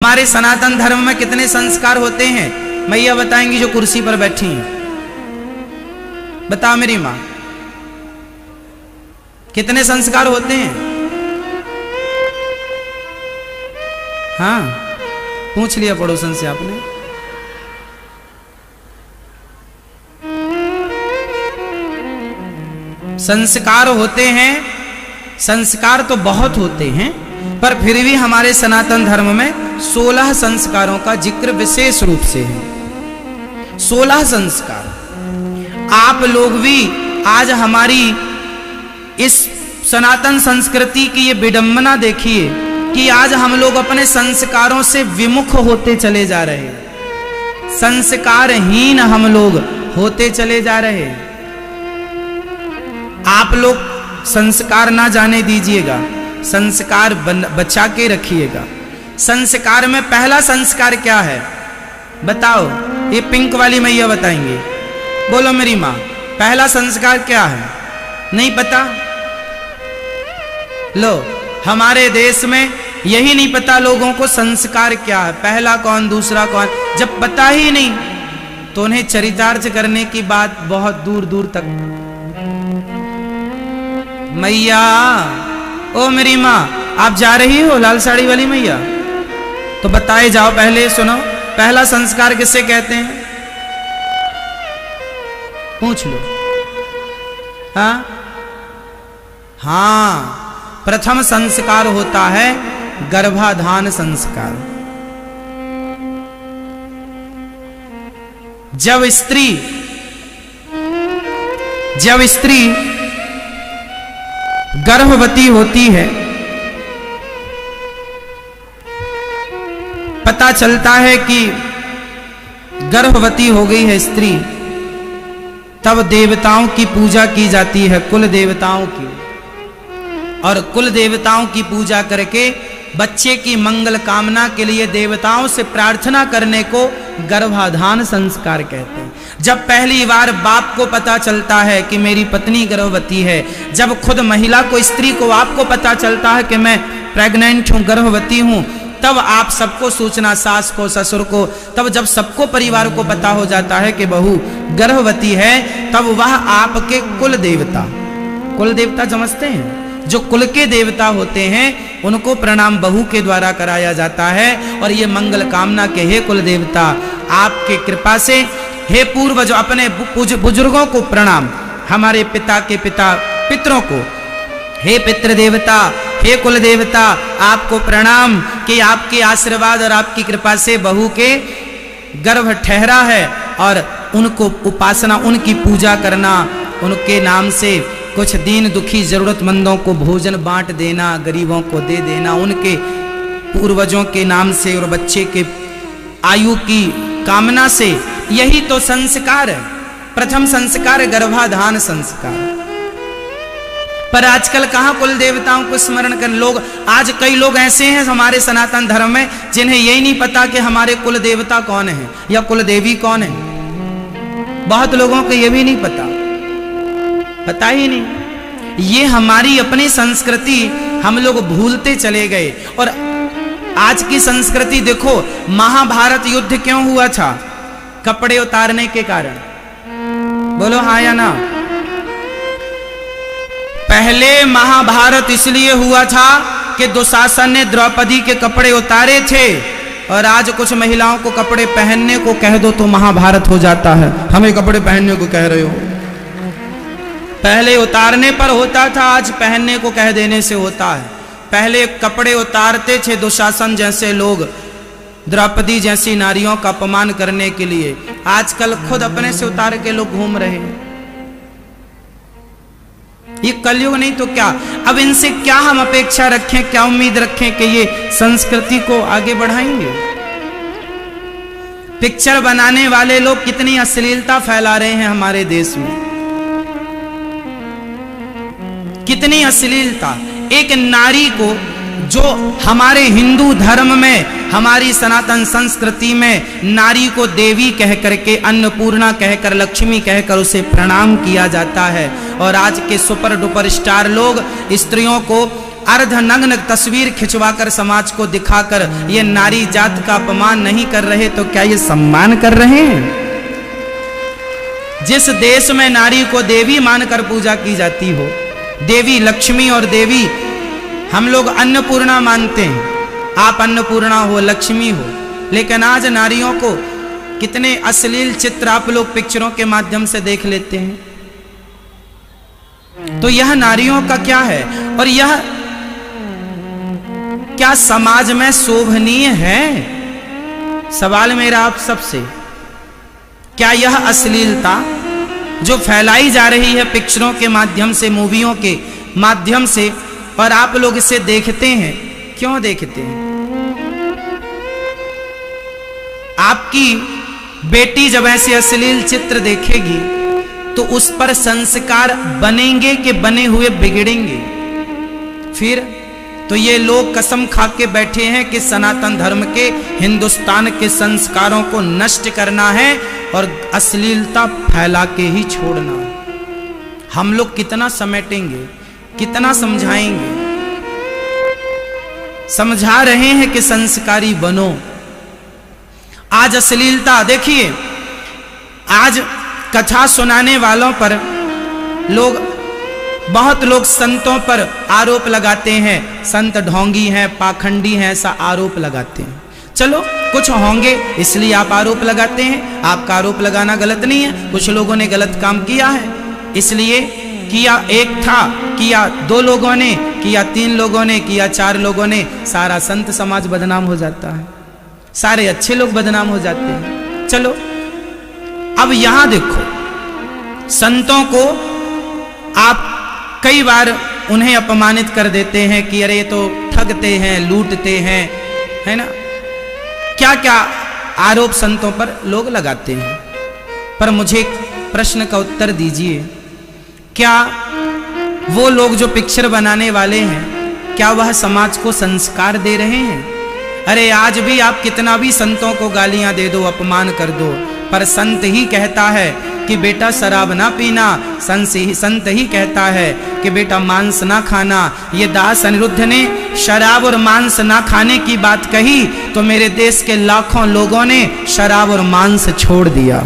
हमारे सनातन धर्म में कितने संस्कार होते हैं? मैया बताएंगी जो कुर्सी पर बैठी हैं। बताओ मेरी मां, कितने संस्कार होते हैं? हाँ, पूछ लिया पड़ोसन से आपने? संस्कार होते हैं, संस्कार तो बहुत होते हैं, पर फिर भी हमारे सनातन धर्म में 16 संस्कारों का जिक्र विशेष रूप से है। 16 संस्कार। आप लोग भी आज हमारी इस सनातन संस्कृति की ये विडंबना देखिए कि आज हम लोग अपने संस्कारों से विमुख होते चले जा रहे हैं, संस्कारहीन हम लोग होते चले जा रहे हैं। आप लोग संस्कार ना जाने दीजिएगा, संस्कार बचा के रखिएगा। संस्कार में पहला संस्कार क्या है बताओ? ये पिंक वाली मैया बताएंगे। बोलो मेरी माँ, पहला संस्कार क्या है? नहीं पता? लो, हमारे देश में यही नहीं पता लोगों को संस्कार क्या है, पहला कौन दूसरा कौन। जब पता ही नहीं तो उन्हें चरितार्थ करने की बात बहुत दूर दूर तक। मैया, ओ मेरी माँ, आप जा रही हो लाल साड़ी वाली मैया? तो बताए जाओ, पहले सुनो, पहला संस्कार किसे कहते हैं? पूछ लो। हाँ हाँ, प्रथम संस्कार होता है गर्भाधान संस्कार। जब स्त्री गर्भवती होती है, पता चलता है कि गर्भवती हो गई है स्त्री, तब देवताओं की पूजा की जाती है, कुल देवताओं की। और कुल देवताओं की पूजा करके बच्चे की मंगल कामना के लिए देवताओं से प्रार्थना करने को गर्भाधान संस्कार कहते हैं। जब पहली बार बाप को पता चलता है कि मेरी पत्नी गर्भवती है, जब खुद महिला को, स्त्री को, आपको पता चलता है कि मैं प्रेग्नेंट हूं, गर्भवती हूं, तब आप सबको सूचना, सास को, ससुर को, तब जब सबको परिवार को पता हो जाता है कि बहू गर्भवती है, तब वह आपके कुल देवता समझते हैं, जो कुल के देवता होते हैं उनको प्रणाम बहू के द्वारा कराया जाता है। और ये मंगल कामना के, हे कुल देवता, आपके कृपा से, हे पूर्वज, अपने बुजुर्गों को प्रणाम, हमारे पिता के पिता पितरों को, हे पितृ देवता, हे कुल देवता, आपको प्रणाम कि आपके आशीर्वाद और आपकी कृपा से बहू के गर्भ ठहरा है। और उनको उपासना, उनकी पूजा करना, उनके नाम से कुछ दीन दुखी जरूरतमंदों को भोजन बांट देना, गरीबों को दे देना, उनके पूर्वजों के नाम से और बच्चे के आयु की कामना से। यही तो संस्कार है। प्रथम संस्कार गर्भाधान संस्कार। पर आजकल कहां कुल देवताओं को स्मरण कर लोग। आज कई लोग ऐसे हैं हमारे सनातन धर्म में जिन्हें यही नहीं पता कि हमारे कुल देवता कौन है या कुल देवी कौन है। बहुत लोगों को यह भी नहीं पता ही नहीं। ये हमारी अपनी संस्कृति हम लोग भूलते चले गए। और आज की संस्कृति देखो, महाभारत युद्ध क्यों हुआ था? कपड़े उतारने के कारण। बोलो हाँ या ना? पहले महाभारत इसलिए हुआ था कि दुशासन ने द्रौपदी के कपड़े उतारे थे। और आज कुछ महिलाओं को कपड़े पहनने को कह दो तो महाभारत हो जाता है। हमें कपड़े पहनने को कह रहे हो। पहले उतारने पर होता था, आज पहनने को कह देने से होता है। पहले कपड़े उतारते थे दुशासन जैसे लोग, द्रौपदी जैसी नारियों का अपमान करने के लिए। आजकल खुद अपने से उतार के लोग घूम रहे हैं। ये कलयुग नहीं तो क्या? अब इनसे क्या हम अपेक्षा रखें, क्या उम्मीद रखें कि ये संस्कृति को आगे बढ़ाएंगे? पिक्चर बनाने वाले लोग कितनी अश्लीलता फैला रहे हैं हमारे देश में, कितनी अश्लीलता। एक नारी को, जो हमारे हिंदू धर्म में, हमारी सनातन संस्कृति में नारी को देवी कह करके, अन्नपूर्णा कहकर, लक्ष्मी कहकर उसे प्रणाम किया जाता है। और आज के सुपर डुपर स्टार लोग स्त्रियों को अर्धनग्न तस्वीर खिंचवाकर समाज को दिखाकर ये नारी जात का अपमान नहीं कर रहे तो क्या ये सम्मान कर रहे हैं? जिस देश में नारी को देवी मानकर पूजा की जाती हो, देवी लक्ष्मी और देवी हम लोग अन्नपूर्णा मानते हैं, आप अन्नपूर्णा हो, लक्ष्मी हो, लेकिन आज नारियों को कितने अश्लील चित्र आप लोग पिक्चरों के माध्यम से देख लेते हैं। तो यह नारियों का क्या है और यह क्या समाज में शोभनीय है? सवाल मेरा आप सबसे, क्या यह अश्लीलता जो फैलाई जा रही है पिक्चरों के माध्यम से, मूवियों के माध्यम से, और आप लोग इसे देखते हैं, क्यों देखते हैं? आपकी बेटी जब ऐसे अश्लील चित्र देखेगी तो उस पर संस्कार बनेंगे कि बने हुए बिगड़ेंगे? फिर तो ये लोग कसम खा के बैठे हैं कि सनातन धर्म के, हिंदुस्तान के संस्कारों को नष्ट करना है और अश्लीलता फैला के ही छोड़ना है। हम लोग कितना समेटेंगे, कितना समझाएंगे? समझा रहे हैं कि संस्कारी बनो। आज अश्लीलता देखिए, आज कथा सुनाने वालों पर लोग, बहुत लोग संतों पर आरोप लगाते हैं, संत ढोंगी हैं, पाखंडी हैं, ऐसा आरोप लगाते हैं। चलो कुछ होंगे इसलिए आप आरोप लगाते हैं, आपका आरोप लगाना गलत नहीं है। कुछ लोगों ने गलत काम किया है, इसलिए किया, एक था, किया 2 लोगों ने, किया 3 लोगों ने, किया 4 लोगों ने, सारा संत समाज बदनाम हो जाता है, सारे अच्छे लोग बदनाम हो जाते हैं। चलो अब यहां देखो, संतों को आप कई बार उन्हें अपमानित कर देते हैं कि अरे तो ठगते हैं, लूटते हैं, है ना, क्या क्या आरोप संतों पर लोग लगाते हैं। पर मुझे एक प्रश्न का उत्तर दीजिए, क्या वो लोग जो पिक्चर बनाने वाले हैं, क्या वह समाज को संस्कार दे रहे हैं? अरे आज भी आप कितना भी संतों को गालियां दे दो, अपमान कर दो, पर संत ही कहता है कि बेटा शराब ना पीना, संत ही कहता है कि बेटा मांस ना खाना। ये दास अनिरुद्ध ने शराब और मांस ना खाने की बात कही तो मेरे देश के लाखों लोगों ने शराब और मांस छोड़ दिया।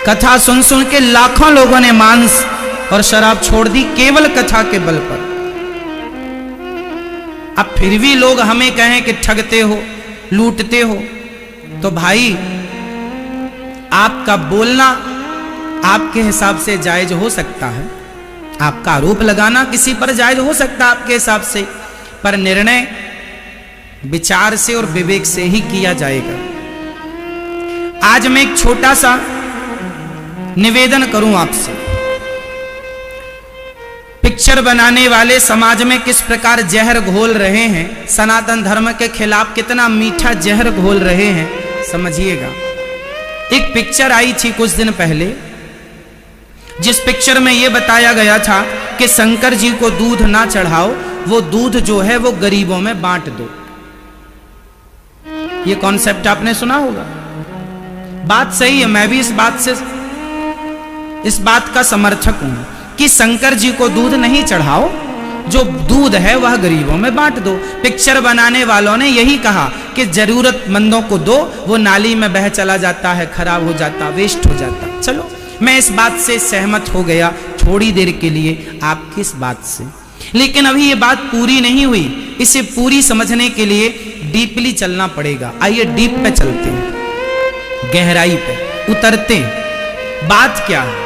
कथा सुन सुन के लाखों लोगों ने मांस और शराब छोड़ दी केवल कथा के बल पर। अब फिर भी लोग हमें कहें कि ठगते हो, लूटते हो, तो भाई आपका बोलना आपके हिसाब से जायज हो सकता है, आपका आरोप लगाना किसी पर जायज हो सकता है आपके हिसाब से, पर निर्णय विचार से और विवेक से ही किया जाएगा। आज मैं एक छोटा सा निवेदन करूं आपसे, पिक्चर बनाने वाले समाज में किस प्रकार जहर घोल रहे हैं, सनातन धर्म के खिलाफ कितना मीठा जहर घोल रहे हैं, समझिएगा। एक पिक्चर आई थी कुछ दिन पहले, जिस पिक्चर में यह बताया गया था कि शंकर जी को दूध ना चढ़ाओ, वो दूध जो है वो गरीबों में बांट दो। ये कॉन्सेप्ट आपने सुना होगा। बात सही है, मैं भी इस बात का समर्थक हूं कि शंकर जी को दूध नहीं चढ़ाओ, जो दूध है वह गरीबों में बांट दो। पिक्चर बनाने वालों ने यही कहा कि जरूरतमंदों को दो, वो नाली में बह चला जाता है, खराब हो जाता, वेस्ट हो जाता। चलो मैं इस बात से सहमत हो गया थोड़ी देर के लिए आपकी इस बात से, लेकिन अभी ये बात पूरी नहीं हुई। इसे पूरी समझने के लिए डीपली चलना पड़ेगा। आइए डीप पे चलते हैं, गहराई पे उतरते हैं। बात क्या है,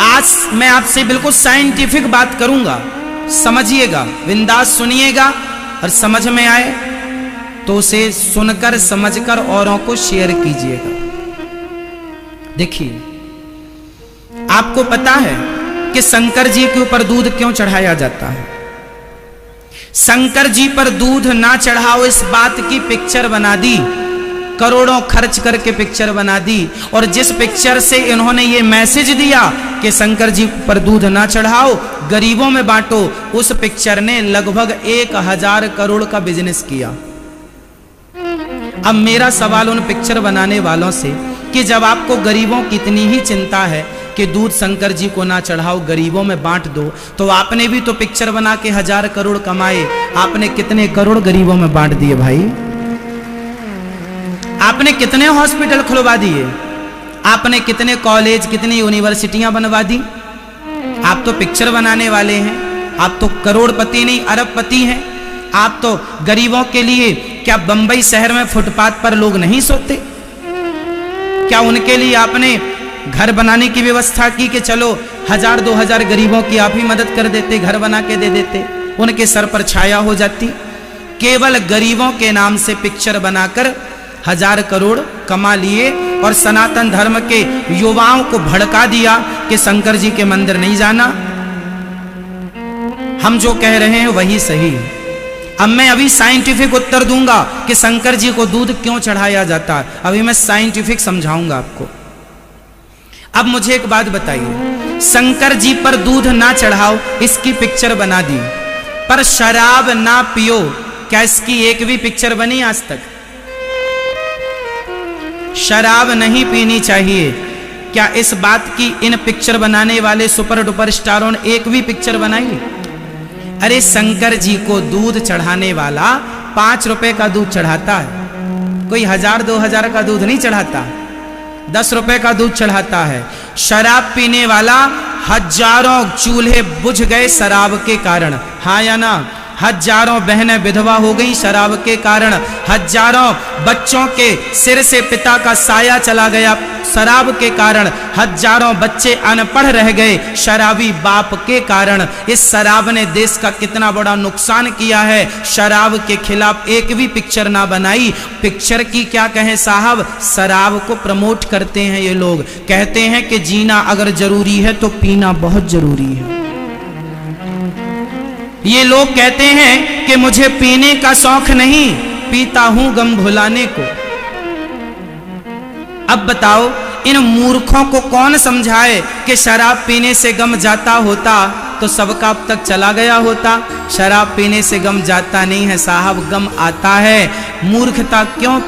आज मैं आपसे बिल्कुल साइंटिफिक बात करूंगा, समझिएगा, बिंदास सुनिएगा, और समझ में आए तो उसे सुनकर समझकर औरों को शेयर कीजिएगा। देखिए, आपको पता है कि शंकर जी के ऊपर दूध क्यों चढ़ाया जाता है? शंकर जी पर दूध ना चढ़ाओ इस बात की पिक्चर बना दी, करोड़ों खर्च करके पिक्चर बना दी, और जिस पिक्चर से इन्होंने ये मैसेज दिया कि शंकर जी पर दूध ना चढ़ाओ, गरीबों में बांटो, उस पिक्चर ने लगभग 1000 करोड़ का बिजनेस किया। अब मेरा सवाल उन पिक्चर बनाने वालों से कि जब आपको गरीबों की इतनी ही चिंता है कि दूध शंकर जी को ना चढ़ाओ, गरीबों में बांट दो। तो आपने भी तो पिक्चर बना के 1000 करोड़ कमाए, आपने कितने करोड़ गरीबों में बांट दिए भाई? आपने कितने हॉस्पिटल खुलवा दिए? आपने कितने कॉलेज, कितनी यूनिवर्सिटियां बनवा दी? आप तो पिक्चर बनाने वाले हैं, आप तो करोड़पति नहीं अरबपति हैं। आप तो गरीबों के लिए, क्या बंबई शहर में फुटपाथ पर लोग नहीं सोते? क्या उनके लिए आपने घर बनाने की व्यवस्था की कि चलो 1000-2000 गरीबों की आप ही मदद कर देते, घर बना के दे देते, उनके सर पर छाया हो जाती? केवल गरीबों के नाम से पिक्चर बनाकर 1000 करोड़ कमा लिए और सनातन धर्म के युवाओं को भड़का दिया कि शंकर जी के मंदिर नहीं जाना। हम जो कह रहे हैं वही सही है। अब मैं अभी साइंटिफिक उत्तर दूंगा कि शंकर जी को दूध क्यों चढ़ाया जाता है। अभी मैं साइंटिफिक समझाऊंगा आपको। अब मुझे एक बात बताइए, शंकर जी पर दूध ना चढ़ाओ इसकी पिक्चर बना दी, पर शराब ना पियो, क्या इसकी एक भी पिक्चर बनी आज तक? शराब नहीं पीनी चाहिए, क्या इस बात की इन पिक्चर बनाने वाले सुपर डुपर स्टारों ने एक भी पिक्चर बनाई? अरे शंकर जी को दूध चढ़ाने वाला 5 रुपए का दूध चढ़ाता है, कोई 1000-2000 का दूध नहीं चढ़ाता, 10 रुपए का दूध चढ़ाता है। शराब पीने वाला हजारों चूल्हे बुझ गए शराब के कारण, हाँ या ना? हजारों बहनें विधवा हो गई शराब के कारण, हजारों बच्चों के सिर से पिता का साया चला गया शराब के कारण, हजारों बच्चे अनपढ़ रह गए शराबी बाप के कारण। इस शराब ने देश का कितना बड़ा नुकसान किया है। शराब के खिलाफ एक भी पिक्चर ना बनाई। पिक्चर की क्या कहें साहब, शराब को प्रमोट करते हैं ये लोग। कहते हैं कि जीना अगर जरूरी है तो पीना बहुत जरूरी है। ये लोग कहते हैं कि मुझे पीने का शौक नहीं, पीता हूं गम भुलाने को। अब बताओ इन मूर्खों को कौन समझाए कि शराब पीने से गम जाता होता तो सबका अब तक चला गया होता। शराब पीने से गम जाता नहीं है साहब, गम आता है। मूर्खता क्यों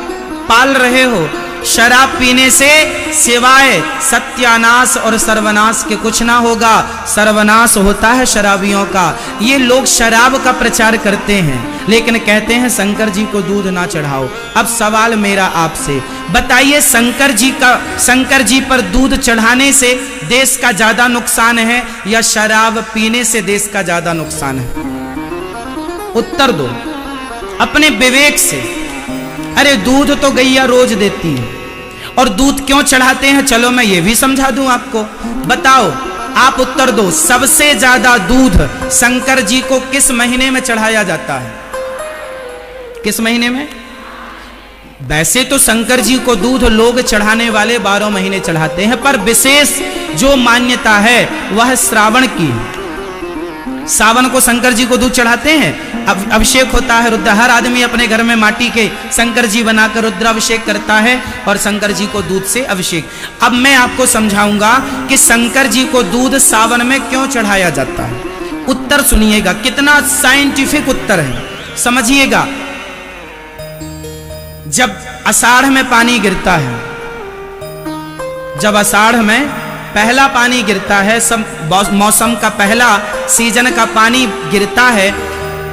पाल रहे हो? शराब पीने से सिवाय सत्यानाश और सर्वनाश के कुछ ना होगा। सर्वनाश होता है शराबियों का। ये लोग शराब का प्रचार करते हैं लेकिन कहते हैं शंकर जी को दूध ना चढ़ाओ। अब सवाल मेरा आपसे, बताइए शंकर जी पर दूध चढ़ाने से देश का ज्यादा नुकसान है या शराब पीने से देश का ज्यादा नुकसान है? उत्तर दो अपने विवेक से। अरे दूध तो गैया रोज देती है, और दूध क्यों चढ़ाते हैं चलो मैं ये भी समझा दूं आपको। बताओ, आप उत्तर दो, सबसे ज्यादा दूध शंकर जी को किस महीने में चढ़ाया जाता है? किस महीने में? वैसे तो शंकर जी को दूध लोग चढ़ाने वाले 12 महीने चढ़ाते हैं, पर विशेष जो मान्यता है वह श्रावण की है। सावन को शंकर जी को दूध चढ़ाते हैं, अभिषेक होता है रुद्र। हर आदमी अपने घर में माटी के शंकर जी बनाकर रुद्राभिषेक करता है और शंकर जी को दूध से अभिषेक। अब मैं आपको समझाऊंगा कि शंकर जी को दूध सावन में क्यों चढ़ाया जाता है। उत्तर सुनिएगा, कितना साइंटिफिक उत्तर है, समझिएगा। जब आषाढ़ में पानी गिरता है, जब आषाढ़ में पहला पानी गिरता है, सब मौसम का पहला सीजन का पानी गिरता है,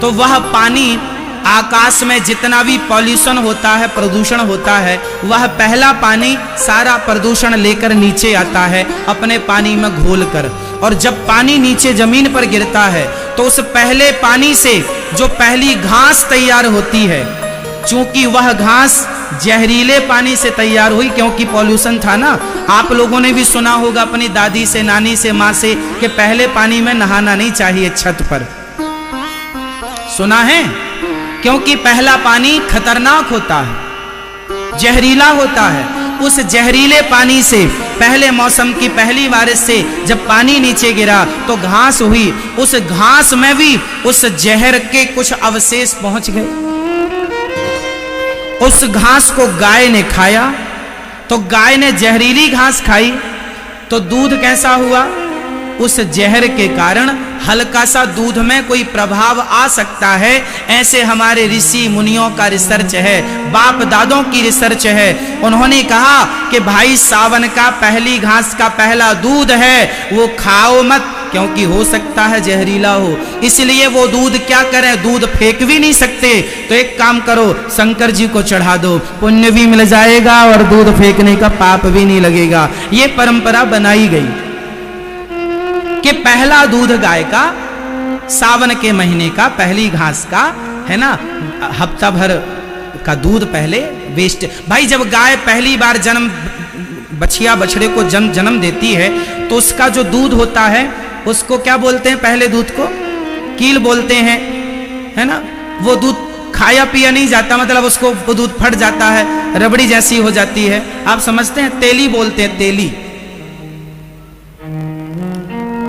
तो वह पानी आकाश में जितना भी पॉल्यूशन होता है, प्रदूषण होता है, वह पहला पानी सारा प्रदूषण लेकर नीचे आता है अपने पानी में घोलकर। और जब पानी नीचे जमीन पर गिरता है तो उस पहले पानी से जो पहली घास तैयार होती है, चूंकि वह घास जहरीले पानी से तैयार हुई क्योंकि पॉल्यूशन था ना। आप लोगों ने भी सुना होगा अपनी दादी से, नानी से, माँ से कि पहले पानी में नहाना नहीं चाहिए छत पर, सुना है? क्योंकि पहला पानी खतरनाक होता है, जहरीला होता है। उस जहरीले पानी से, पहले मौसम की पहली बारिश से जब पानी नीचे गिरा तो घास हुई, उस घास में भी उस जहर के कुछ अवशेष पहुंच गए। उस घास को गाय ने खाया तो गाय ने जहरीली घास खाई तो दूध कैसा हुआ? उस जहर के कारण हल्का सा दूध में कोई प्रभाव आ सकता है। ऐसे हमारे ऋषि मुनियों का रिसर्च है, बाप दादों की रिसर्च है। उन्होंने कहा कि भाई सावन का पहली घास का पहला दूध है वो खाओ मत, क्योंकि हो सकता है जहरीला हो। इसलिए वो दूध क्या करें, दूध फेंक भी नहीं सकते, तो एक काम करो शंकर जी को चढ़ा दो, पुण्य भी मिल जाएगा और दूध फेंकने का पाप भी नहीं लगेगा। ये परंपरा बनाई गई कि पहला दूध गाय का सावन के महीने का पहली घास का है ना, हफ्ता भर का दूध पहले वेस्ट। भाई जब गाय पहली बार जन्म बछिया बछड़े को जन्म देती है तो उसका जो दूध होता है उसको क्या बोलते हैं, पहले दूध को कील बोलते हैं, है ना। वो दूध खाया पिया नहीं जाता, मतलब उसको वो दूध फट जाता है, रबड़ी जैसी हो जाती है। आप समझते हैं, तेली बोलते हैं, तेली।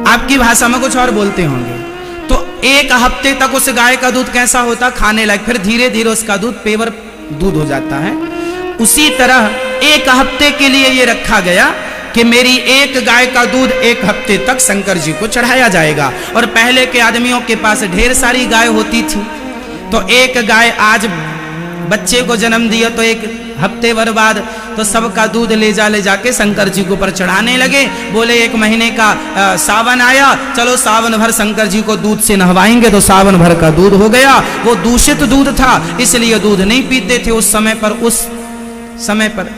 आपकी भाषा में कुछ और बोलते होंगे। तो एक हफ्ते तक उस गाय का दूध कैसा होता, खाने लायक, फिर धीरे धीरे उसका दूध पेवर दूध हो जाता है। उसी तरह एक हफ्ते के लिए ये रखा गया कि मेरी एक गाय का दूध एक हफ्ते तक शंकर जी को चढ़ाया जाएगा। और पहले के आदमियों के पास ढेर सारी गाय होती थी, तो एक गाय आज बच्चे को जन्म दिया तो एक हफ्ते भर बाद तो सबका दूध ले जाके शंकर जी के ऊपर चढ़ाने लगे। बोले एक महीने का सावन आया, चलो सावन भर शंकर जी को दूध से नहवाएंगे, तो सावन भर का दूध हो गया। वो दूषित दूध था, इसलिए दूध नहीं पीते थे उस समय पर।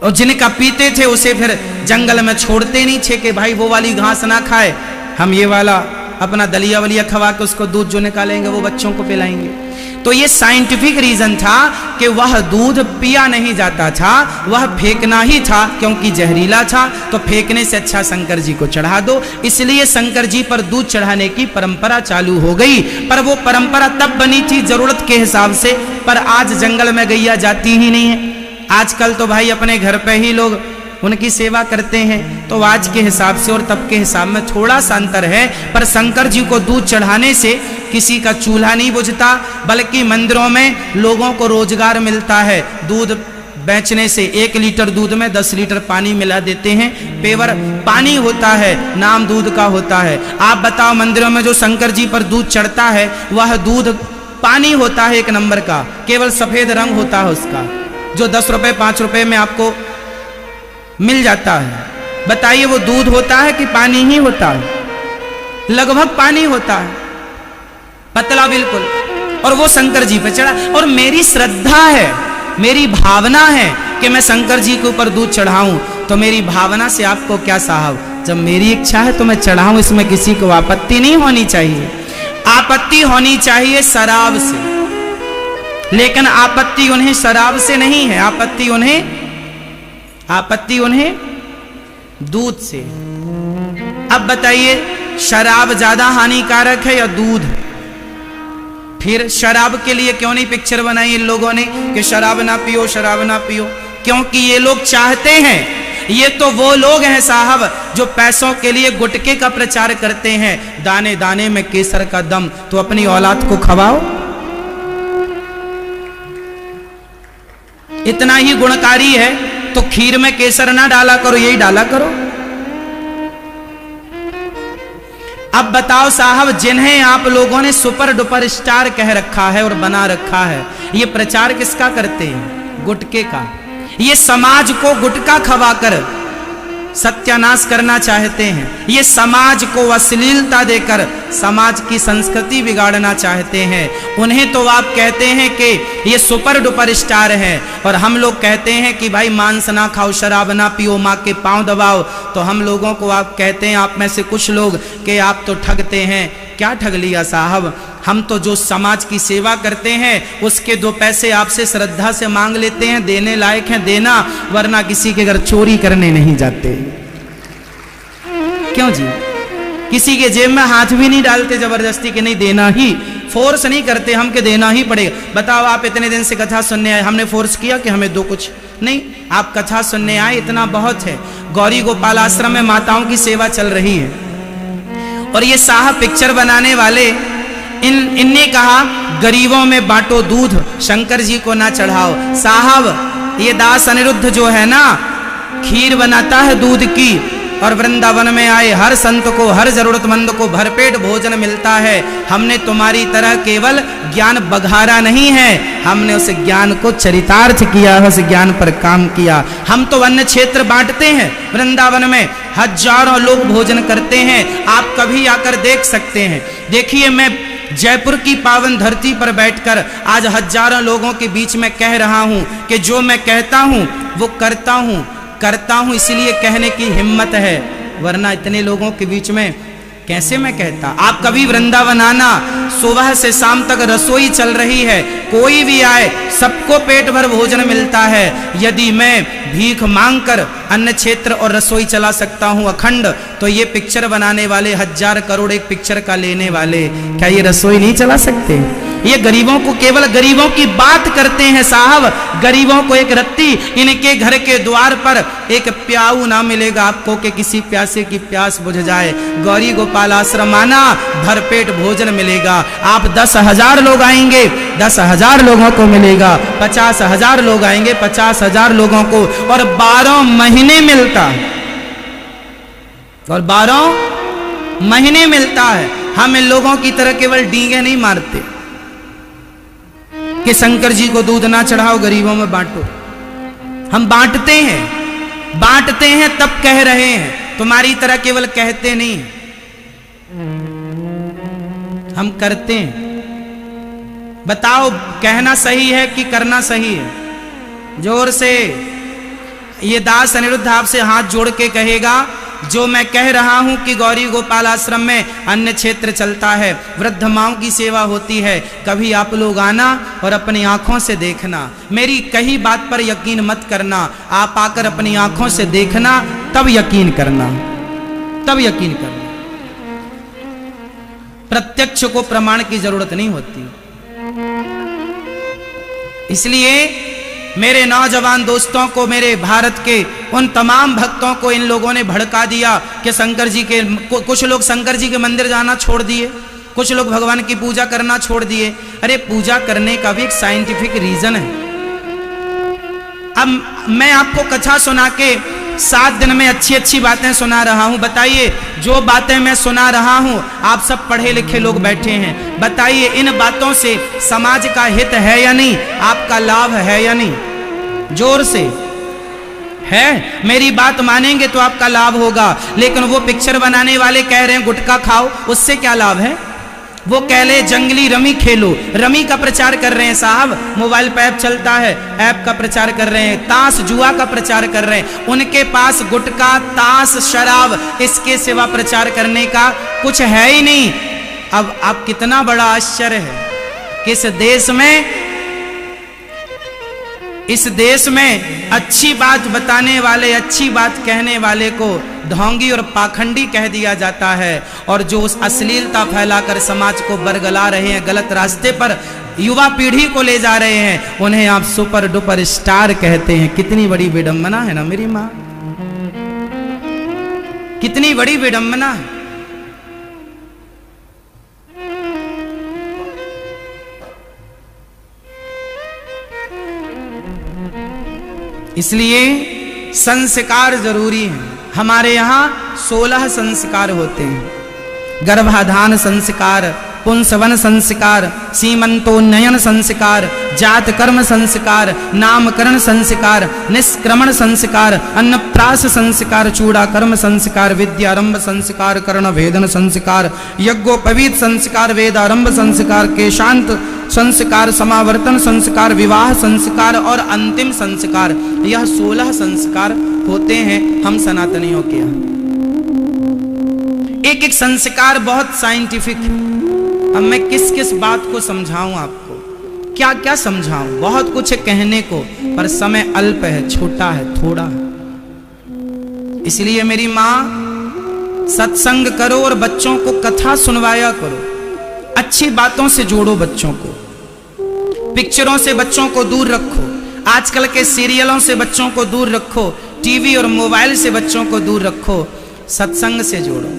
और जिनका पीते थे उसे फिर जंगल में छोड़ते नहीं थे कि भाई वो वाली घास ना खाए, हम ये वाला अपना दलिया वलिया खवा के उसको दूध जो निकालेंगे वो बच्चों को पिलाएंगे। तो ये साइंटिफिक रीजन था कि वह दूध पिया नहीं जाता था, वह फेंकना ही था, क्योंकि जहरीला था। तो फेंकने से अच्छा शंकर जी को चढ़ा दो, इसलिए शंकर जी पर दूध चढ़ाने की परंपरा चालू हो गई। पर वो परंपरा तब बनी थी जरूरत के हिसाब से, पर आज जंगल में गैया जाती ही नहीं है। आजकल तो भाई अपने घर पे ही लोग उनकी सेवा करते हैं, तो आज के हिसाब से और तब के हिसाब में थोड़ा सा अंतर है। पर शंकर जी को दूध चढ़ाने से किसी का चूल्हा नहीं बुझता, बल्कि मंदिरों में लोगों को रोजगार मिलता है। दूध बेचने से 1 लीटर दूध में 10 लीटर पानी मिला देते हैं, पेवर पानी होता है, नाम दूध का होता है। आप बताओ मंदिरों में जो शंकर जी पर दूध चढ़ता है वह दूध पानी होता है 1 नंबर का, केवल सफेद रंग होता है उसका, जो 10 रुपए 5 रुपए में आपको मिल जाता है। बताइए वो दूध होता है कि पानी ही होता है? लगभग पानी होता है, पतला बिल्कुल। और वो शंकर जी पे चढ़ा। और मेरी श्रद्धा है, मेरी भावना है कि मैं शंकर जी के ऊपर दूध चढ़ाऊं, तो मेरी भावना से आपको क्या साहब, जब मेरी इच्छा है तो मैं चढ़ाऊं, इसमें किसी को आपत्ति नहीं होनी चाहिए। आपत्ति होनी चाहिए शराब से, लेकिन आपत्ति उन्हें शराब से नहीं है, आपत्ति उन्हें दूध से। अब बताइए शराब ज्यादा हानिकारक है या दूध? फिर शराब के लिए क्यों नहीं पिक्चर बनाई इन लोगों ने कि शराब ना पियो, शराब ना पियो? क्योंकि ये लोग चाहते हैं। ये तो वो लोग हैं साहब जो पैसों के लिए गुटके का प्रचार करते हैं, दाने दाने में केसर का दम, तो अपनी औलाद को खवाओ। इतना ही गुणकारी है तो खीर में केसर ना डाला करो, यही डाला करो। अब बताओ साहब, जिन्हें आप लोगों ने सुपर डुपर स्टार कह रखा है और बना रखा है, ये प्रचार किसका करते हैं? गुटके का। ये समाज को गुटका खवाकर सत्यानाश करना चाहते हैं। ये समाज को अश्लीलता देकर समाज की संस्कृति बिगाड़ना चाहते हैं। उन्हें तो आप कहते हैं कि ये सुपर डुपर स्टार हैं, और हम लोग कहते हैं कि भाई मांस ना खाओ, शराब ना पियो, माँ के पांव दबाओ। तो हम लोगों को आप कहते हैं, आप में से कुछ लोग, कि आप तो ठगते हैं। क्या ठग लिया साहब? हम तो जो समाज की सेवा करते हैं उसके 2 पैसे आपसे श्रद्धा से मांग लेते हैं, देने लायक हैं देना, वरना किसी के घर चोरी करने नहीं जाते। क्यों जी? किसी के जेब में हाथ भी नहीं डालते जबरदस्ती के नहीं देना ही, फोर्स नहीं करते हम के देना ही पड़ेगा। बताओ आप इतने दिन से कथा सुनने आए, हमने फोर्स किया कि हमें दो कुछ नहीं? आप कथा सुनने आए, इतना बहुत है। गौरी गोपाल आश्रम में माताओं की सेवा चल रही है, और ये साहब पिक्चर बनाने वाले इनने कहा गरीबों में बांटो दूध, शंकर जी को ना चढ़ाओ। साहब ये दास अनिरुद्ध जो है ना, खीर बनाता है दूध की, और वृंदावन में आए हर संत को, हर जरूरतमंद को भरपेट भोजन मिलता है। हमने तुम्हारी तरह केवल ज्ञान बघारा नहीं है, हमने उस ज्ञान को चरितार्थ किया, उस ज्ञान पर काम किया। हम तो अन्य क्षेत्र बांटते हैं, वृंदावन में हजारों लोग भोजन करते हैं, आप कभी आकर देख सकते हैं। देखिए, मैं जयपुर की पावन धरती पर बैठकर आज हजारों लोगों के बीच में कह रहा हूं कि जो मैं कहता हूं वो करता हूं इसलिए कहने की हिम्मत है, वरना इतने लोगों के बीच में कैसे मैं कहता। आप कभी वृंदावन आना, सुबह से शाम तक रसोई चल रही है, कोई भी आए सबको पेट भर भोजन मिलता है। यदि मैं भीख मांगकर अन्य क्षेत्र और रसोई चला सकता हूं अखंड, तो ये पिक्चर बनाने वाले 1000 करोड़ एक पिक्चर का लेने वाले क्या ये रसोई नहीं चला सकते? ये गरीबों को, केवल गरीबों की बात करते हैं साहब। गरीबों को एक रत्ती, इनके घर के द्वार पर एक प्याऊ ना मिलेगा आपको कि किसी प्यासे की प्यास बुझ जाए। गौरी गोपाल आश्रम आना, भरपेट भोजन मिलेगा। आप 10,000 लोग आएंगे, 10,000 लोगों को मिलेगा। 50,000 लोग आएंगे, 50,000 लोगों को, और 12 महीने मिलता है, और 12 महीने मिलता है। हम इन लोगों की तरह केवल डींगे नहीं मारते कि शंकर जी को दूध ना चढ़ाओ, गरीबों में बांटो। हम बांटते हैं तब कह रहे हैं, तुम्हारी तरह केवल कहते नहीं, हम करते हैं। बताओ, कहना सही है कि करना सही है? जोर से ये दास अनिरुद्ध आपसे हाथ जोड़ के कहेगा, जो मैं कह रहा हूं कि गौरी गोपाल आश्रम में अन्य क्षेत्र चलता है, वृद्ध माओं की सेवा होती है, कभी आप लोग आना और अपनी आंखों से देखना। मेरी कही बात पर यकीन मत करना, आप आकर अपनी आंखों से देखना, तब यकीन करना, तब यकीन करना। प्रत्यक्ष को प्रमाण की जरूरत नहीं होती। इसलिए मेरे नौजवान दोस्तों को, मेरे भारत के उन तमाम भक्तों को इन लोगों ने भड़का दिया कि शंकर जी के, कुछ लोग शंकर जी के मंदिर जाना छोड़ दिए, कुछ लोग भगवान की पूजा करना छोड़ दिए। अरे पूजा करने का भी एक साइंटिफिक रीजन है। अब मैं आपको कथा सुना के 7 दिन में अच्छी अच्छी बातें सुना रहा हूं। बताइए, जो बातें मैं सुना रहा हूं, आप सब पढ़े लिखे लोग बैठे हैं, बताइए इन बातों से समाज का हित है या नहीं, आपका लाभ है या नहीं? जोर से है। मेरी बात मानेंगे तो आपका लाभ होगा। लेकिन वो पिक्चर बनाने वाले कह रहे हैं गुटखा खाओ, उससे क्या लाभ है? वो कह ले जंगली रमी खेलो, रमी का प्रचार कर रहे हैं साहब। मोबाइल पे ऐप चलता है, ऐप का प्रचार कर रहे हैं। ताश जुआ का प्रचार कर रहे हैं। उनके पास गुटखा, ताश, शराब, इसके सिवा प्रचार करने का कुछ है ही नहीं। अब आप, कितना बड़ा आश्चर्य है कि इस देश में अच्छी बात बताने वाले, अच्छी बात कहने वाले को ढोंगी और पाखंडी कह दिया जाता है, और जो उस अश्लीलता फैलाकर समाज को बरगला रहे हैं, गलत रास्ते पर युवा पीढ़ी को ले जा रहे हैं, उन्हें आप सुपर डुपर स्टार कहते हैं। कितनी बड़ी विडंबना है ना मेरी मां, कितनी बड़ी विडंबना है। इसलिए संस्कार जरूरी है। हमारे यहाँ 16 संस्कार होते हैं। गर्भाधान संस्कार, पुंसवन संस्कार, सीमंतोन्नयन संस्कार, जात कर्म संस्कार, नामकरण संस्कार, निष्क्रमण संस्कार, अन्नप्राश संस्कार, चूड़ाकर्म संस्कार, विद्यारंभ संस्कार, कर्ण भेदन संस्कार, यज्ञोपवीत संस्कार, वेदारंभ संस्कार, केशांत संस्कार, समावर्तन संस्कार, विवाह संस्कार और अंतिम संस्कार। यह 16 संस्कार होते हैं हम सनातनियों के यहाँ। एक एक संस्कार बहुत साइंटिफिक है। अब मैं किस किस बात को समझाऊं आपको, क्या क्या समझाऊं? बहुत कुछ है कहने को, पर समय अल्प है, छोटा है, थोड़ा है। इसलिए मेरी मां, सत्संग करो और बच्चों को कथा सुनवाया करो। अच्छी बातों से जोड़ो बच्चों को। पिक्चरों से बच्चों को दूर रखो। आजकल के सीरियलों से बच्चों को दूर रखो। टीवी और मोबाइल से बच्चों को दूर रखो। सत्संग से जोड़ो,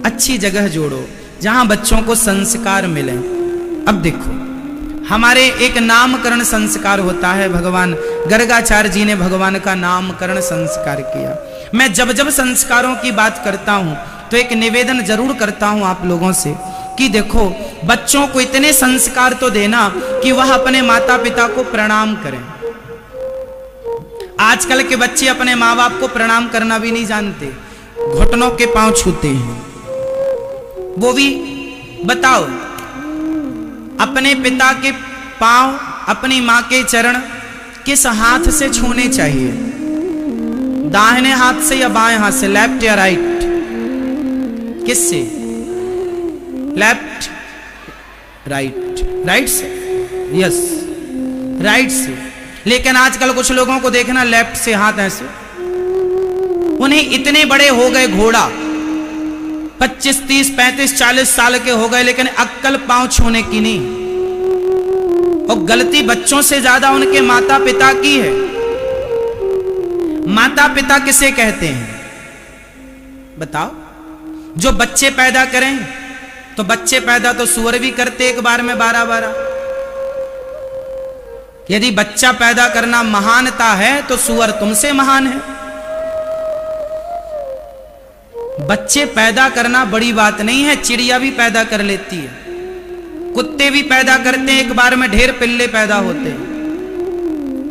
अच्छी जगह जोड़ो जहां बच्चों को संस्कार मिले। अब देखो, हमारे एक नामकरण संस्कार होता है। भगवान गर्गाचार्य जी ने भगवान का नामकरण संस्कार किया। मैं जब जब संस्कारों की बात करता हूं तो एक निवेदन जरूर करता हूं आप लोगों से कि देखो, बच्चों को इतने संस्कार तो देना कि वह अपने माता पिता को प्रणाम करें। आजकल के बच्चे अपने माँ बाप को प्रणाम करना भी नहीं जानते, घुटनों के पांव छूते हैं। वो भी बताओ, अपने पिता के पांव, अपनी माँ के चरण किस हाथ से छूने चाहिए? दाहिने हाथ से या बाएं हाथ से, लेफ्ट या राइट? किससे? Left, right? राइट से, यस, राइट से। लेकिन आजकल कुछ लोगों को देखना लेफ्ट से हाथ ऐसे, उन्हें इतने बड़े हो गए घोड़ा, 25, 30, 35, 40 साल के हो गए, लेकिन अक्कल पांव छूने की नहीं। और गलती बच्चों से ज्यादा उनके माता पिता की है। माता पिता किसे कहते हैं बताओ? जो बच्चे पैदा करें, तो बच्चे पैदा तो सुअर भी करते एक बार में 12-12। यदि बच्चा पैदा करना महानता है तो सुअर तुमसे महान है। बच्चे पैदा करना बड़ी बात नहीं है, चिड़िया भी पैदा कर लेती है, कुत्ते भी पैदा करते हैं, एक बार में ढेर पिल्ले पैदा होते हैं।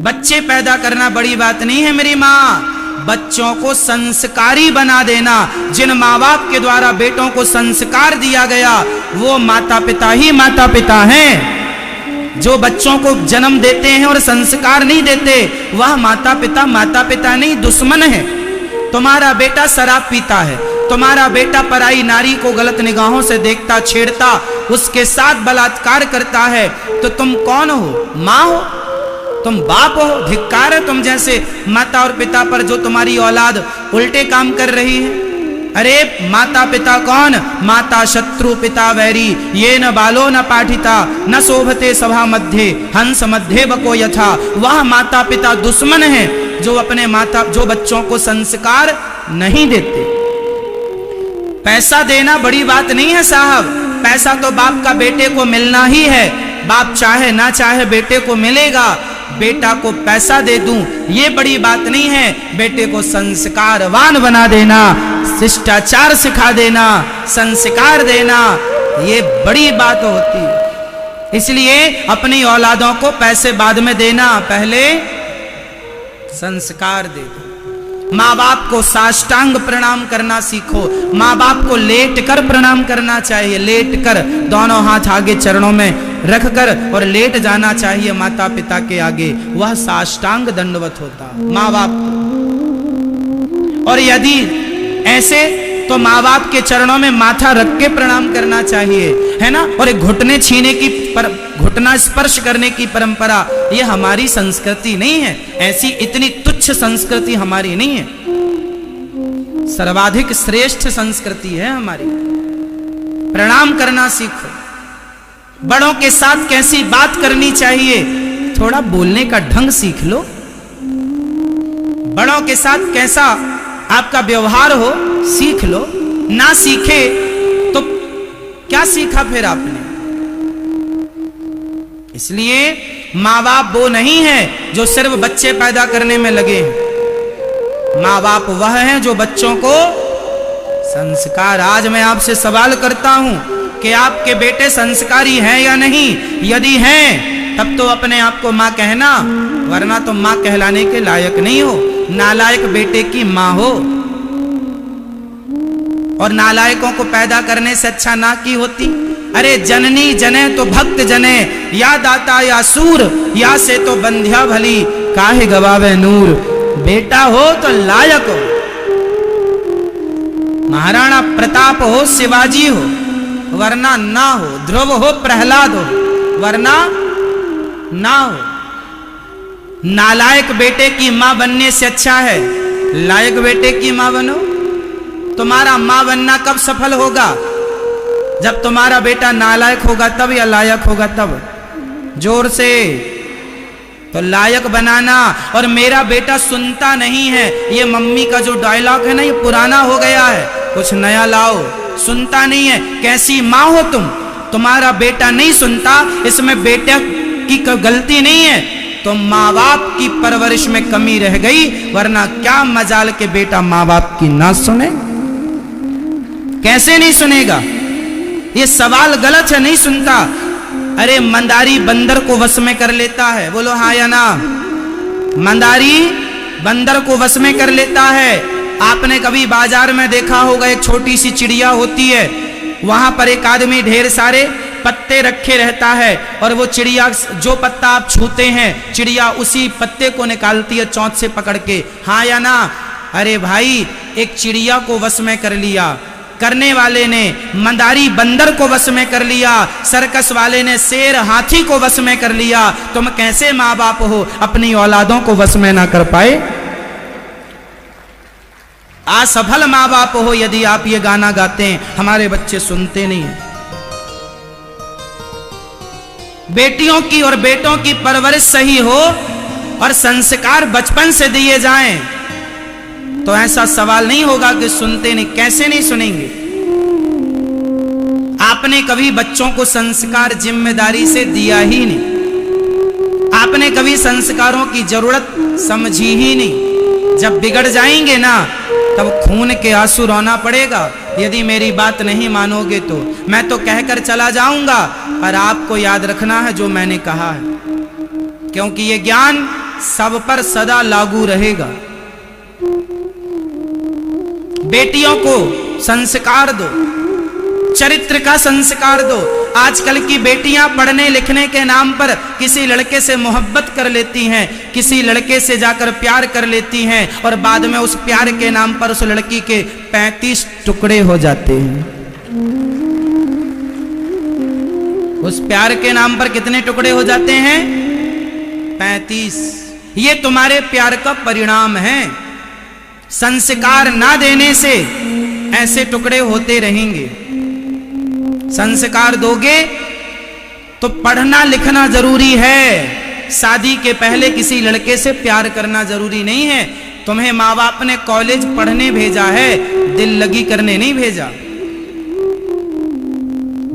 बच्चे पैदा करना बड़ी बात नहीं है मेरी माँ। बच्चों को संस्कारी बना देना, जिन माँ बाप के द्वारा बेटों को संस्कार दिया गया वो माता पिता ही माता पिता हैं। जो बच्चों को जन्म देते हैं और संस्कार नहीं देते, वह माता पिता नहीं, दुश्मन है। तुम्हारा बेटा शराब पीता है, तुम्हारा बेटा पराई नारी को गलत निगाहों से देखता, छेड़ता, उसके साथ बलात्कार करता है, तो तुम कौन हो? माँ हो? तुम बाप हो? धिक्कार है तुम जैसे माता और पिता पर जो तुम्हारी औलाद उल्टे काम कर रही है। अरे माता पिता कौन? माता शत्रु पिता वैरी, ये न बालो न पाठिता, न शोभते सभा मध्य, हंस मध्य बको यथा। वह माता पिता दुश्मन है जो बच्चों को संस्कार नहीं देते। पैसा देना बड़ी बात नहीं है साहब, पैसा तो बाप का बेटे को मिलना ही है। बाप चाहे ना चाहे बेटे को मिलेगा। बेटा को पैसा दे दूं ये बड़ी बात नहीं है, बेटे को संस्कारवान बना देना, शिष्टाचार सिखा देना, संस्कार देना, ये बड़ी बात होती है। इसलिए अपनी औलादों को पैसे बाद में देना, पहले संस्कार दे दो। माँ बाप को साष्टांग प्रणाम करना सीखो। माँ बाप को लेट कर प्रणाम करना चाहिए, लेट कर, दोनों हाथ आगे चरणों में रखकर और लेट जाना चाहिए माता पिता के आगे। वह साष्टांग दंडवत होता माँ बाप को। और यदि ऐसे तो माँ बाप के चरणों में माथा रख के प्रणाम करना चाहिए, है ना। और एक घुटने छीने की घुटना स्पर्श करने की परंपरा ये हमारी संस्कृति नहीं है। ऐसी इतनी तुच्छ संस्कृति हमारी नहीं है, सर्वाधिक श्रेष्ठ संस्कृति है हमारी। प्रणाम करना सीखो। बड़ों के साथ कैसी बात करनी चाहिए, थोड़ा बोलने का ढंग सीख लो। बड़ों के साथ कैसा आपका व्यवहार हो सीख लो। ना सीखे तो क्या सीखा फिर आपने? इसलिए माँ बाप वो नहीं है जो सिर्फ बच्चे पैदा करने में लगे हैं। माँ बाप वह हैं जो बच्चों को संस्कार। आज मैं आपसे सवाल करता हूं कि आपके बेटे संस्कारी हैं या नहीं? यदि हैं तब तो अपने आप को माँ कहना, वरना तो माँ कहलाने के लायक नहीं हो। नालायक बेटे की माँ हो। और नालायकों को पैदा करने से अच्छा ना की होती। अरे जननी जने तो भक्त जने, या दाता या सूर, या से तो बंध्या भली, काहे गवावे नूर। बेटा हो तो लायक हो, महाराणा प्रताप हो, शिवाजी हो, वरना ना हो। ध्रुव हो, प्रहलाद हो, वरना ना हो। नालायक बेटे की मां बनने से अच्छा है लायक बेटे की मां बनो। तुम्हारा मां बनना कब सफल होगा? जब तुम्हारा बेटा नालायक होगा तब, या लायक होगा तब। जोर से तो लायक बनाना। और मेरा बेटा सुनता नहीं है, ये मम्मी का जो डायलॉग है ना, ये पुराना हो गया है, कुछ नया लाओ। सुनता नहीं है, कैसी माँ हो तुम? तुम्हारा बेटा नहीं सुनता, इसमें बेटे की गलती नहीं है। तो माँ बाप की परवरिश में कमी रह गई, वरना क्या मजाल के बेटा माँ बाप की ना सुने। कैसे नहीं सुनेगा? ये सवाल गलत है, नहीं सुनता। अरे मंदारी बंदर को वश में कर लेता है, बोलो हाँ या ना? मंदारी बंदर को वश में कर लेता है। आपने कभी बाजार में देखा होगा, एक छोटी सी चिड़िया होती है, वहां पर एक आदमी ढेर सारे पत्ते रखे रहता है, और वो चिड़िया जो पत्ता आप छूते हैं, चिड़िया उसी पत्ते को निकालती है चोंच से पकड़ के, हाँ या ना? अरे भाई, एक चिड़िया को वश में कर लिया, करने वाले ने मंदारी बंदर को वश में कर लिया, सर्कस वाले ने शेर हाथी को वश में कर लिया। तुम कैसे माँ बाप हो, अपनी औलादों को वश में ना कर पाए? असफल माँ बाप हो यदि आप ये गाना गाते हैं, हमारे बच्चे सुनते नहीं हैं। बेटियों की और बेटों की परवरिश सही हो और संस्कार बचपन से दिए जाएं, तो ऐसा सवाल नहीं होगा कि सुनते नहीं। कैसे नहीं सुनेंगे? आपने कभी बच्चों को संस्कार जिम्मेदारी से दिया ही नहीं। आपने कभी संस्कारों की जरूरत समझी ही नहीं। जब बिगड़ जाएंगे ना, तब खून के आंसू रोना पड़ेगा। यदि मेरी बात नहीं मानोगे तो मैं तो कहकर चला जाऊंगा, पर आपको याद रखना है जो मैंने कहा है, क्योंकि ये ज्ञान सब पर सदा लागू रहेगा। बेटियों को संस्कार दो, चरित्र का संस्कार दो। आजकल की बेटियां पढ़ने लिखने के नाम पर किसी लड़के से मोहब्बत कर लेती हैं, किसी लड़के से जाकर प्यार कर लेती हैं, और बाद में उस प्यार के नाम पर उस लड़की के 35 टुकड़े हो जाते हैं। उस प्यार के नाम पर कितने टुकड़े हो जाते हैं? 35। ये तुम्हारे प्यार का परिणाम है। संस्कार ना देने से ऐसे टुकड़े होते रहेंगे। संस्कार दोगे तो पढ़ना लिखना जरूरी है। शादी के पहले किसी लड़के से प्यार करना जरूरी नहीं है। तुम्हें माँ बाप ने कॉलेज पढ़ने भेजा है, दिल लगी करने नहीं भेजा,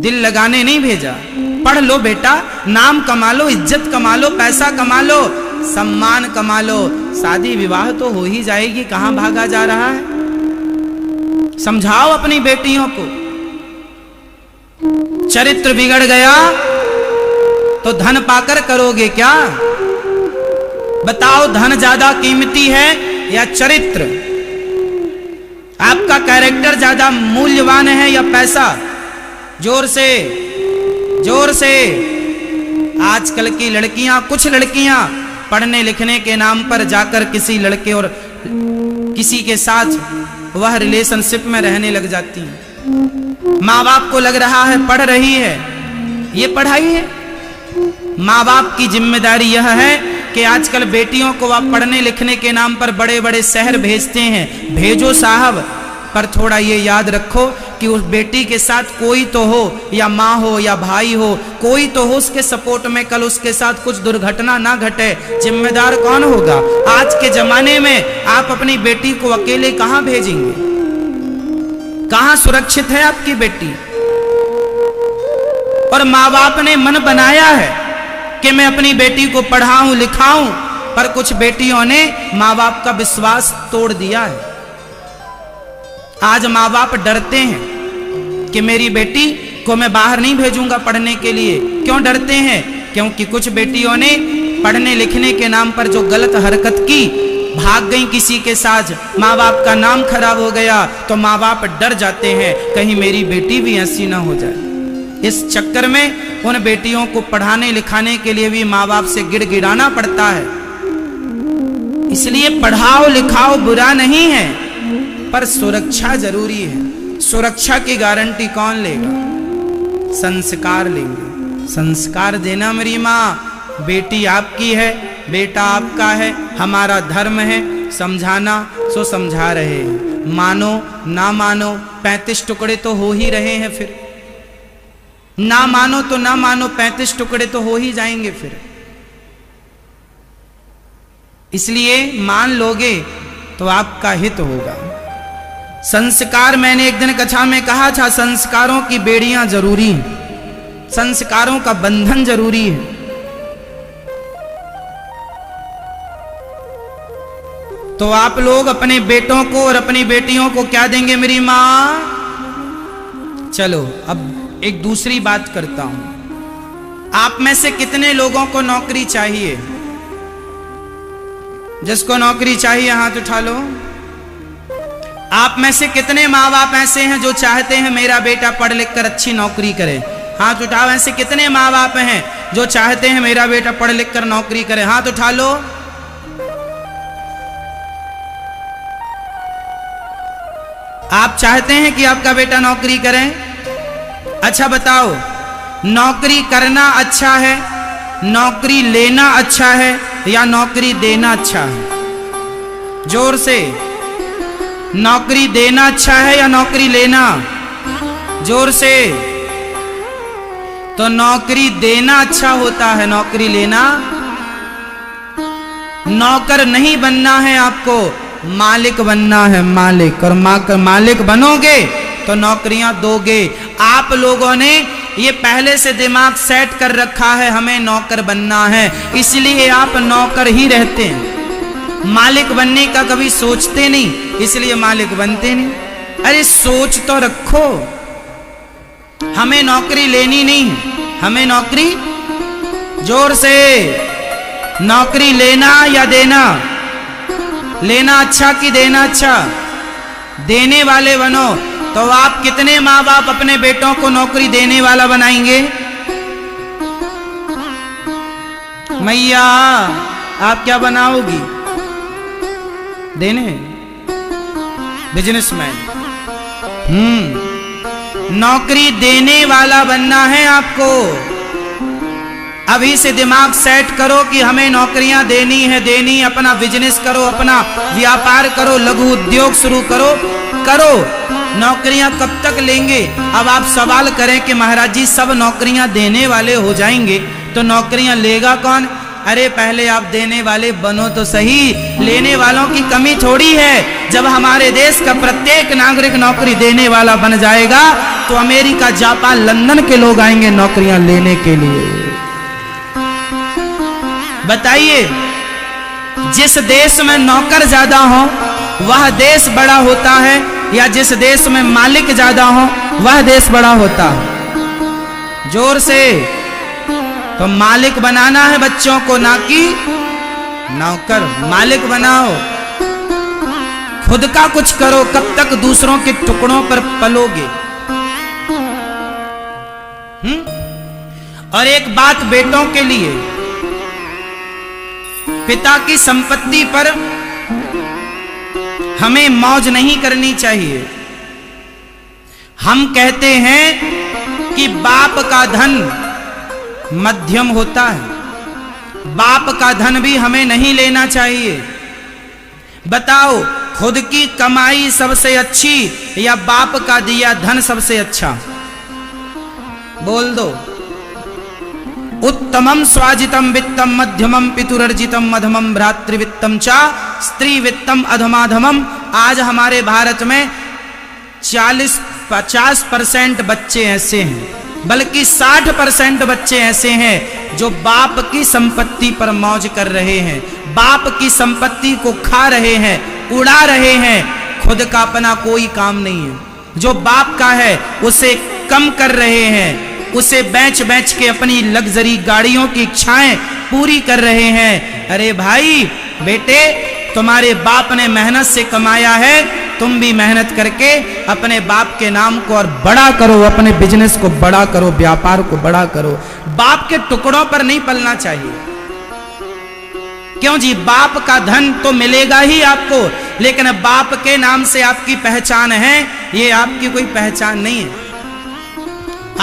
दिल लगाने नहीं भेजा। पढ़ लो बेटा, नाम कमा लो, इज्जत कमा लो, पैसा कमा लो, सम्मान कमा लो, शादी विवाह तो हो ही जाएगी। कहां भागा जा रहा है? समझाओ अपनी बेटियों को। चरित्र बिगड़ गया तो धन पाकर करोगे क्या? बताओ, धन ज्यादा कीमती है या चरित्र? आपका कैरेक्टर ज्यादा मूल्यवान है या पैसा? जोर से, जोर से। आजकल की लड़कियां, कुछ लड़कियां पढ़ने लिखने के नाम पर जाकर किसी लड़के और किसी के साथ वह रिलेशनशिप में रहने लग जाती हैं। माँ बाप को लग रहा है पढ़ रही है, ये पढ़ाई है? माँ बाप की जिम्मेदारी यह है कि आजकल बेटियों को आप पढ़ने लिखने के नाम पर बड़े बड़े शहर भेजते हैं। भेजो साहब, पर थोड़ा ये याद रखो कि उस बेटी के साथ कोई तो हो, या माँ हो या भाई हो, कोई तो हो उसके सपोर्ट में, कल उसके साथ कुछ दुर्घटना ना घटे। जिम्मेदार कौन होगा? आज के जमाने में आप अपनी बेटी को अकेले कहां भेजेंगे? कहां सुरक्षित है आपकी बेटी? और माँ बाप ने मन बनाया है कि मैं अपनी बेटी को पढ़ाऊं लिखाऊं, पर कुछ बेटियों ने माँ बाप का विश्वास तोड़ दिया है। आज माँ बाप डरते हैं कि मेरी बेटी को मैं बाहर नहीं भेजूंगा पढ़ने के लिए। क्यों डरते हैं? क्योंकि कुछ बेटियों ने पढ़ने लिखने के नाम पर जो गलत हरकत की, भाग गई किसी के साथ, माँ बाप का नाम खराब हो गया, तो माँ बाप डर जाते हैं कहीं मेरी बेटी भी ऐसी ना हो जाए। इस चक्कर में उन बेटियों को पढ़ाने लिखाने के लिए भी माँ बाप से गिड़गिड़ाना पड़ता है। इसलिए पढ़ाओ लिखाओ बुरा नहीं है, पर सुरक्षा जरूरी है। सुरक्षा की गारंटी कौन लेगा? संस्कार लेंगे। संस्कार देना मेरी माँ, बेटी आपकी है, बेटा आपका है, हमारा धर्म है समझाना, सो समझा रहे हैं। मानो ना मानो 35 टुकड़े तो हो ही रहे हैं। फिर ना मानो तो ना मानो, 35 टुकड़े तो हो ही जाएंगे फिर। इसलिए मान लोगे तो आपका हित होगा। संस्कार, मैंने एक दिन कथा में कहा था, संस्कारों की बेड़ियां जरूरी हैं, संस्कारों का बंधन जरूरी है। तो आप लोग अपने बेटों को और अपनी बेटियों को क्या देंगे मेरी माँ? चलो अब एक दूसरी बात करता हूं। आप में से कितने लोगों को नौकरी चाहिए? जिसको नौकरी चाहिए हाथ उठा लो। आप में से कितने माँ बाप ऐसे हैं जो चाहते हैं मेरा बेटा पढ़ लिख कर अच्छी नौकरी करे? हाथ उठाओ। ऐसे कितने माँ बाप हैं जो चाहते हैं मेरा बेटा पढ़ लिख कर नौकरी करे? हाथ उठा लो। आप चाहते हैं कि आपका बेटा नौकरी करे? अच्छा बताओ, नौकरी करना अच्छा है, नौकरी लेना अच्छा है या नौकरी देना अच्छा है? जोर से। नौकरी देना अच्छा है या नौकरी लेना? जोर से। तो नौकरी देना अच्छा होता है, नौकरी लेना। नौकर नहीं बनना है आपको, मालिक बनना है, मालिक। और मालिक बनोगे तो नौकरियां दोगे। आप लोगों ने ये पहले से दिमाग सेट कर रखा है हमें नौकर बनना है, इसलिए आप नौकर ही रहते हैं। मालिक बनने का कभी सोचते नहीं, इसलिए मालिक बनते नहीं। अरे सोच तो रखो, हमें नौकरी लेनी नहीं, हमें नौकरी, जोर से, नौकरी लेना या देना? लेना अच्छा कि देना अच्छा? देने वाले बनो। तो आप कितने माँ बाप अपने बेटों को नौकरी देने वाला बनाएंगे? मैया आप क्या बनाओगी? देने, बिजनेसमैन। नौकरी देने वाला बनना है आपको। अभी से दिमाग सेट करो कि हमें नौकरियां देनी है, देनी। अपना बिजनेस करो, अपना व्यापार करो, लघु उद्योग शुरू करो। नौकरियां कब तक लेंगे? अब आप सवाल करें कि महाराज जी सब नौकरियां देने वाले हो जाएंगे तो नौकरियां लेगा कौन? अरे पहले आप देने वाले बनो तो सही। लेने वालों की कमी थोड़ी है। जब हमारे देश का प्रत्येक नागरिक नौकरी देने वाला बन जाएगा तो अमेरिका, जापान, लंदन के लोग आएंगे नौकरियां लेने के लिए। बताइए, जिस देश में नौकर ज्यादा हो वह देश बड़ा होता है या जिस देश में मालिक ज्यादा हो वह देश बड़ा होता है? जोर से। तो मालिक बनाना है बच्चों को, ना कि नौकर। मालिक बनाओ, खुद का कुछ करो। कब तक दूसरों के टुकड़ों पर पलोगे? और एक बात बेटों के लिए, पिता की संपत्ति पर हमें मौज नहीं करनी चाहिए। हम कहते हैं कि बाप का धन मध्यम होता है, बाप का धन भी हमें नहीं लेना चाहिए। बताओ, खुद की कमाई सबसे अच्छी या बाप का दिया धन सबसे अच्छा? बोल दो। उत्तमम स्वाजितम वित्तम मध्यमम पितुरर्जितम मध्यमम भ्रातृवित्तम चा स्त्री वित्तम अधमाधमम। आज हमारे भारत में 40-50% बच्चे ऐसे हैं, बल्कि 60% बच्चे ऐसे हैं जो बाप की संपत्ति पर मौज कर रहे हैं, बाप की संपत्ति को खा रहे हैं, उड़ा रहे हैं। खुद का अपना कोई काम नहीं है। जो बाप का है उसे कम कर रहे हैं, उसे बेच बेच के अपनी लग्जरी गाड़ियों की इच्छाएं पूरी कर रहे हैं। अरे भाई बेटे, तुम्हारे बाप ने मेहनत से कमाया है, तुम भी मेहनत करके अपने बाप के नाम को और बड़ा करो, अपने बिजनेस को बड़ा करो, व्यापार को बड़ा करो। बाप के टुकड़ों पर नहीं पलना चाहिए। क्यों जी? बाप का धन तो मिलेगा ही आपको, लेकिन बाप के नाम से आपकी पहचान है, ये आपकी कोई पहचान नहीं है।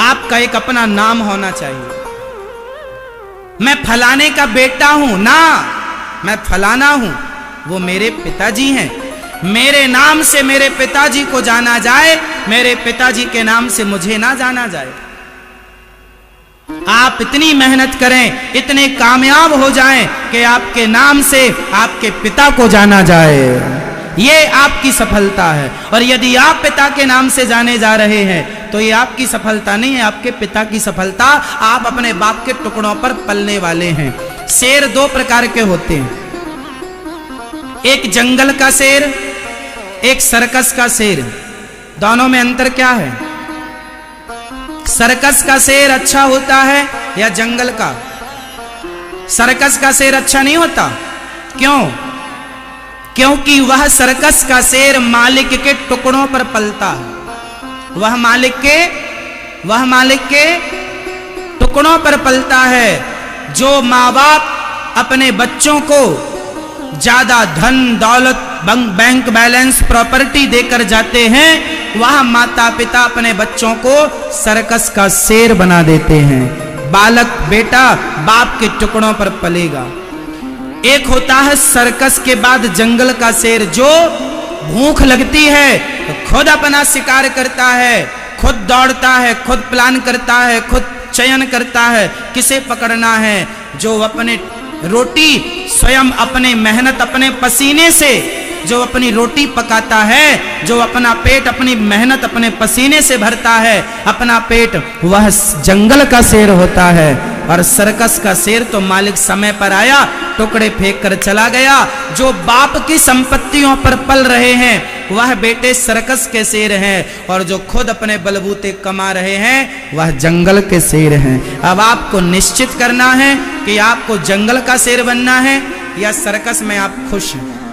आपका एक अपना नाम होना चाहिए। मैं फलाने का बेटा हूं ना, मैं फलाना हूं, वो मेरे पिताजी हैं। मेरे नाम से मेरे पिताजी को जाना जाए, मेरे पिताजी के नाम से मुझे ना जाना जाए। आप इतनी मेहनत करें, इतने कामयाब हो जाएं कि आपके नाम से आपके पिता को जाना जाए, ये आपकी सफलता है। और यदि आप पिता के नाम से जाने जा रहे हैं तो ये आपकी सफलता नहीं है, आपके पिता की सफलता। आप अपने बाप के टुकड़ों पर पलने वाले हैं। शेर दो प्रकार के होते हैं, एक जंगल का शेर, एक सर्कस का शेर, दोनों में अंतर क्या है? सर्कस का शेर अच्छा होता है या जंगल का? सर्कस का शेर अच्छा नहीं होता। क्यों? क्योंकि वह सर्कस का शेर मालिक के टुकड़ों पर पलता है। वह मालिक के टुकड़ों पर पलता है। जो माँ बाप अपने बच्चों को ज्यादा धन दौलत बैंक बैलेंस प्रॉपर्टी देकर जाते हैं, वह माता पिता अपने बच्चों को सर्कस का शेर बना देते हैं। बालक बेटा बाप के टुकड़ों पर पलेगा। एक होता है सर्कस के बाद जंगल का शेर, जो भूख लगती है तो खुद अपना शिकार करता है, खुद दौड़ता है, खुद प्लान करता है, खुद चयन करता है किसे पकड़ना है। जो अपने रोटी स्वयं अपने मेहनत अपने पसीने से जो अपनी रोटी पकाता है, जो अपना पेट अपनी मेहनत अपने पसीने से भरता है अपना पेट, वह जंगल का शेर होता है। और सर्कस का शेर तो मालिक समय पर आया, टुकड़े फेंक कर चला गया। जो बाप की संपत्तियों पर पल रहे हैं वह बेटे सर्कस के शेर हैं, और जो खुद अपने बलबूते कमा रहे हैं वह जंगल के शेर हैं। अब आपको निश्चित करना है कि आपको जंगल का शेर बनना है या सर्कस में आप खुश हैं।